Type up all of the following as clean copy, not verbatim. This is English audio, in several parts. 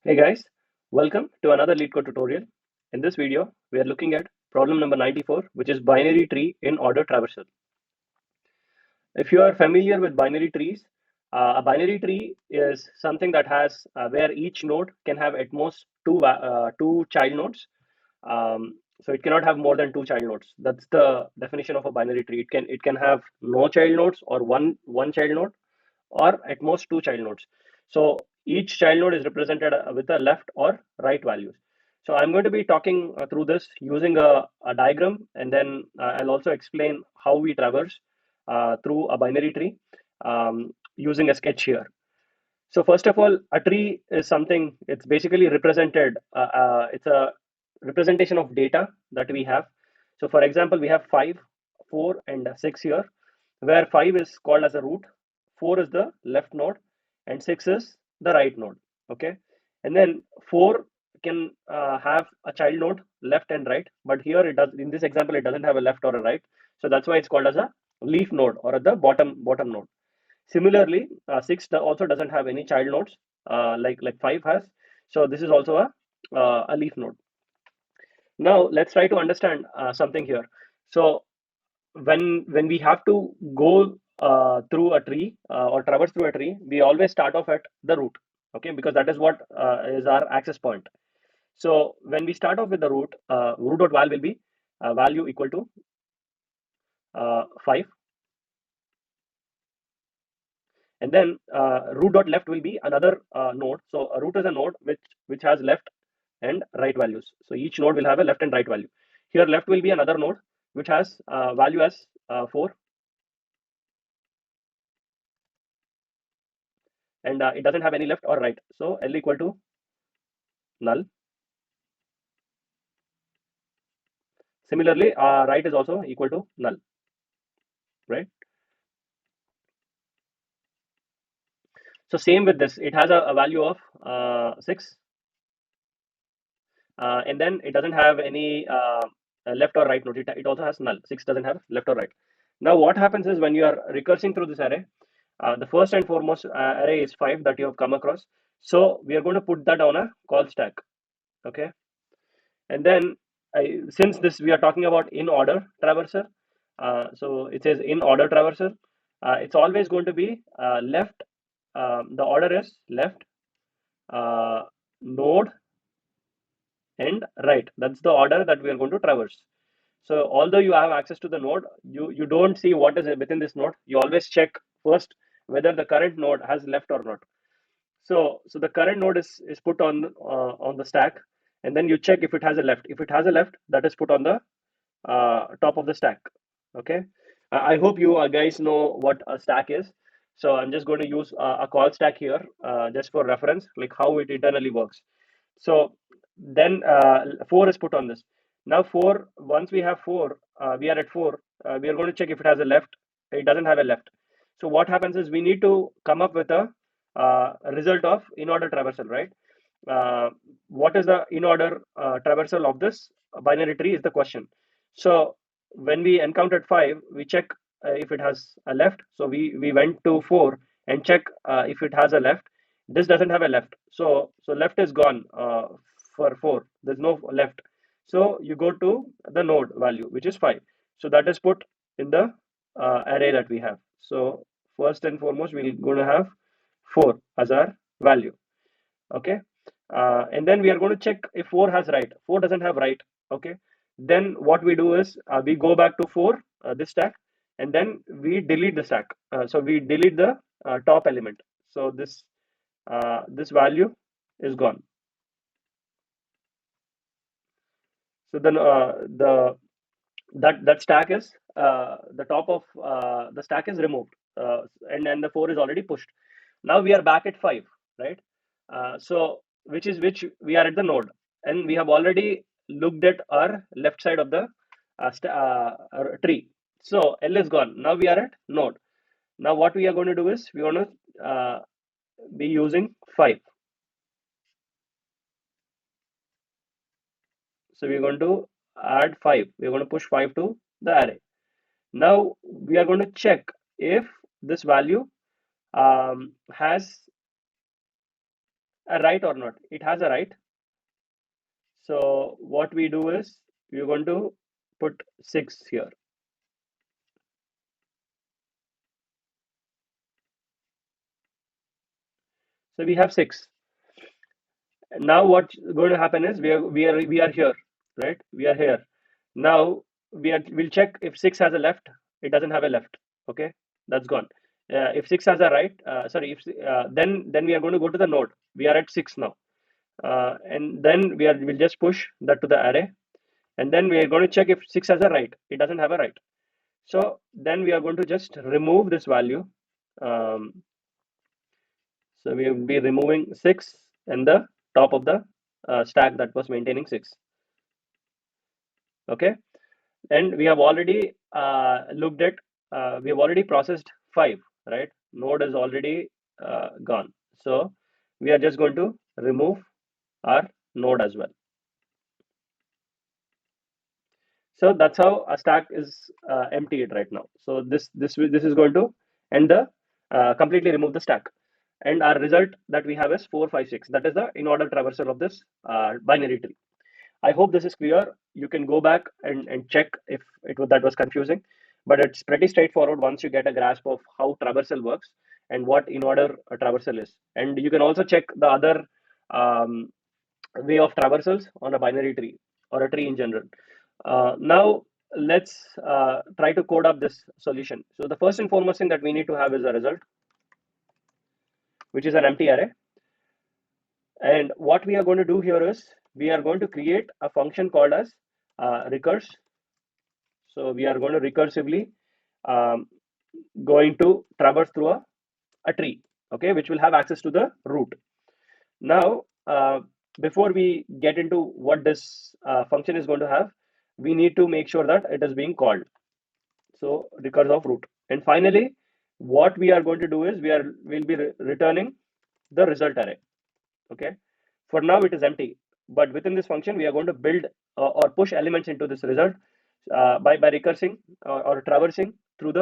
Hey guys, welcome to another LeetCode tutorial. In this video, we are looking at problem number 94, which is binary tree in order traversal. If you are familiar with binary trees, a binary tree is something that has where each node can have at most two child nodes. So it cannot have more than two child nodes. That's the definition of a binary tree. It can have no child nodes or one child node, or at most two child nodes. So each child node is represented with a left or right values. So I'm going to be talking through this using a diagram, and then I'll also explain how we traverse through a binary tree using a sketch here. So first of all, a tree is something, it's basically represented, it's a representation of data that we have. So for example, we have 5, 4, and 6 here, where 5 is called as a root, 4 is the left node, and 6 is the right node. Okay. And then 4 can have a child node left and right, but here it does, in this example, it doesn't have a left or a right. So that's why it's called as a leaf node or the bottom node. Similarly, 6 also doesn't have any child nodes like 5 has. So this is also a leaf node. Now let's try to understand something here. So when we have to go through a tree or traverse through a tree, we always start off at the root, okay, because that is what is our access point. So when we start off with the root, root.val will be value equal to 5, and then root.left will be another node. So a root is a node which has left and right values. So each node will have a left and right value. Here left will be another node which has value as 4, and it doesn't have any left or right. So L equal to null. Similarly, right is also equal to null, right? So same with this, it has a value of 6, and then it doesn't have any left or right node. It also has null. 6 doesn't have left or right. Now what happens is when you are recursing through this array, the first and foremost array is 5 that you have come across. So we are going to put that on a call stack, okay? And then since this we are talking about in order traversal, so it says in order traversal, it's always going to be left. The order is left, node, and right. That's the order that we are going to traverse. So although you have access to the node, you don't see what is within this node. You always check first whether the current node has left or not. So the current node is put on the stack, and then you check if it has a left. If it has a left, that is put on the top of the stack. Okay. I hope you guys know what a stack is. So I'm just going to use a call stack here just for reference, like how it internally works. So then 4 is put on this. Now 4, once we have 4, we are at 4. We are going to check if it has a left. It doesn't have a left. So what happens is we need to come up with a result of in-order traversal, right? What is the in-order traversal of this binary tree is the question. So when we encountered 5, we check if it has a left. So we went to 4 and check if it has a left. This doesn't have a left. So left is gone for 4. There's no left. So you go to the node value, which is 5. So that is put in the array that we have. So first and foremost, we're going to have 4 as our value. Okay. And then we are going to check if 4 has right. 4 doesn't have right. Okay. Then what we do is we go back to 4, this stack, and then we delete the stack. So we delete the top element. So this value is gone. So then that stack is the top of the stack is removed, and then the 4 is already pushed. Now we are back at 5, right? So which we are at the node, and we have already looked at our left side of the tree. So L is gone. Now we are at node. Now what we are going to do is we want to be using 5. So we're going to add 5. We're going to push 5 to the array. Now we are going to check if this value has a right or not? It has a right. So what we do is we're going to put 6 here. So we have 6. Now what's going to happen is we are here, right? We are here. Now we'll check if 6 has a left. It doesn't have a left. Okay, that's gone. If 6 has a right, sorry, if then we are going to go to the node. We are at 6 now, and then we'll just push that to the array, and then we are going to check if 6 has a right. It doesn't have a right. So then we are going to just remove this value. Um, so we will be removing 6 and the top of the stack that was maintaining 6. Okay, and we have already looked at, we have already processed 5, right? Node is already gone. So we are just going to remove our node as well. So that's how a stack is emptied right now. So this is going to end the completely remove the stack, and our result that we have is 4, 5, 6. That is the in-order traversal of this binary tree. I hope this is clear. You can go back and check if that was confusing, but it's pretty straightforward once you get a grasp of how traversal works and what in-order traversal is. And you can also check the other um, way of traversals on a binary tree or a tree in general. Now let's try to code up this solution. So the first and foremost thing that we need to have is a result, which is an empty array. And what we are going to do here is we are going to create a function called as recurse. So we are going to recursively um, going to traverse through a tree, okay, which will have access to the root. Now, before we get into what this function is going to have, we need to make sure that it is being called. So recurse of root. And finally, what we are going to do is we'll be returning the result array. Okay. For now, it is empty, but within this function, we are going to build or push elements into this result by recursing or traversing through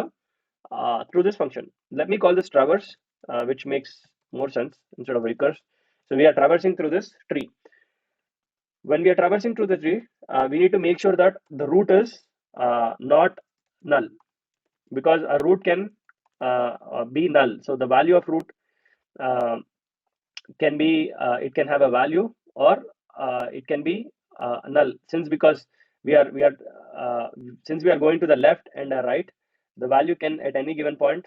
this function. Let me call this traverse, which makes more sense instead of recurse. So we are traversing through this tree. When we are traversing through the tree, we need to make sure that the root is not null, because a root can be null. So the value of root uh, can be it can have a value, or it can be null, because we are since we are going to the left and the right, the value can at any given point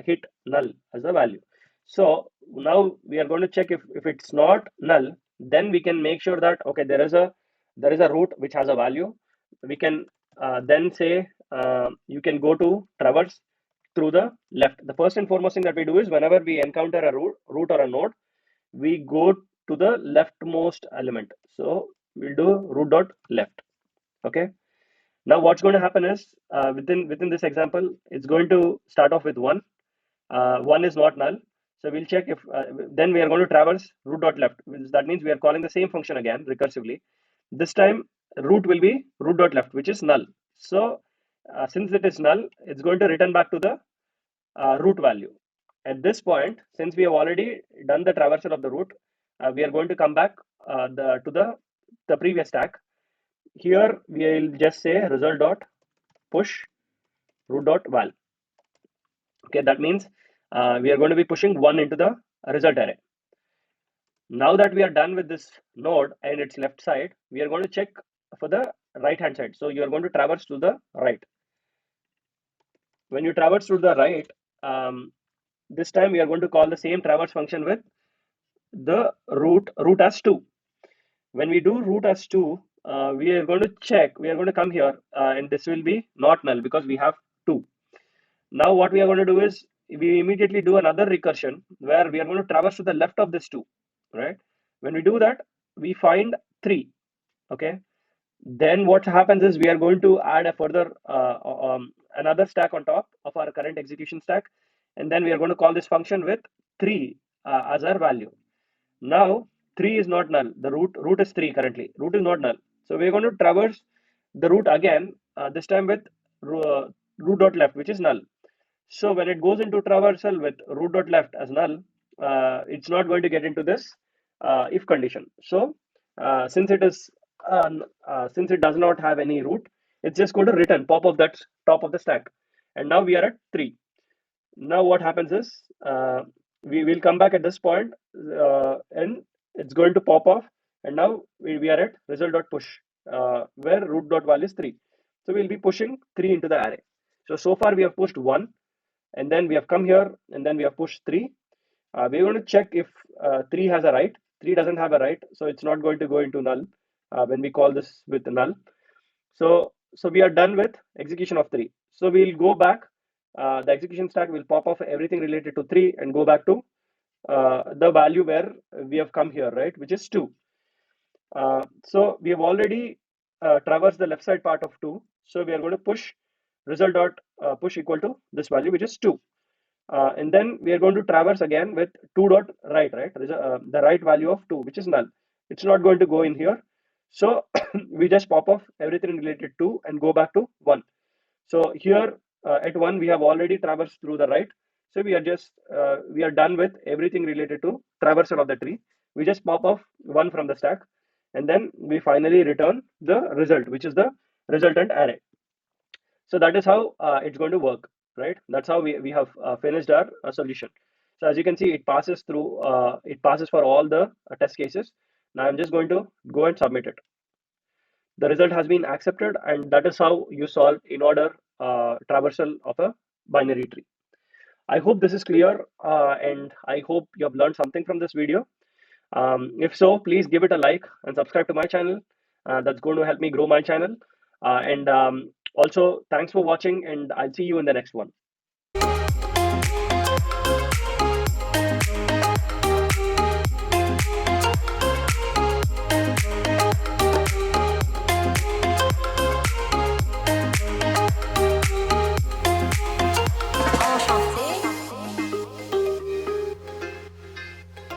hit null as a value. So now we are going to check if it's not null, then we can make sure that okay, there is a root which has a value. We can then say you can go to traverse through the left. The first and foremost thing that we do is whenever we encounter a root or a node, we go to the leftmost element. So we'll do root dot left. Okay. Now what's going to happen is within this example, it's going to start off with 1. 1 is not null. So we'll check if then we are going to traverse root dot left. That means we are calling the same function again recursively. This time root will be root dot left, which is null. So since it is null, it's going to return back to the root value. At this point, since we have already done the traversal of the root, we are going to come back to the previous stack. Here we will just say result dot push root dot val. Okay, that means we are going to be pushing 1 into the result array. Now that we are done with this node and its left side, we are going to check for the right hand side. So you are going to traverse to the right. When you traverse to the right, this time we are going to call the same traverse function with the root as 2. When we do root as 2, we are going to check, we are going to come here and this will be not null because we have 2. Now what we are going to do is we immediately do another recursion where we are going to traverse to the left of this 2, right? When we do that, we find 3. Okay, then what happens is we are going to add a further another stack on top of our current execution stack, and then we are going to call this function with 3 as our value. Now 3 is not null. The root is 3 currently. Root is not null. So we're going to traverse the root again, this time with root dot left, which is null. So when it goes into traversal with root dot left as null, it's not going to get into this if condition. So since it does not have any root, it's just going to return pop of that top of the stack. And now we are at 3. Now what happens is we will come back at this point, and it's going to pop off. And now we are at result.push, where root.val is 3. So we'll be pushing 3 into the array. So far we have pushed 1, and then we have come here, and then we have pushed 3. We're going to check if 3 has a write. 3 doesn't have a write, so it's not going to go into null when we call this with null. So we are done with execution of 3. So we'll go back. The execution stack will pop off everything related to 3 and go back to the value where we have come here, right, which is 2. So we have already traversed the left side part of 2. So we are going to push result dot push equal to this value, which is 2. And then we are going to traverse again with 2 dot right, the right value of 2, which is null. It's not going to go in here. So we just pop off everything related to and go back to 1. So here at 1, we have already traversed through the right. So we are done with everything related to traversal of the tree. We just pop off 1 from the stack, and then we finally return the result, which is the resultant array. So that is how it's going to work, right? That's how we have finished our solution. So as you can see, it passes through, it passes for all the test cases. Now I'm just going to go and submit it. The result has been accepted, and that is how you solve in-order traversal of a binary tree. I hope this is clear, and I hope you have learned something from this video. If so, please give it a like and subscribe to my channel. That's going to help me grow my channel. And also, thanks for watching, and I'll see you in the next one.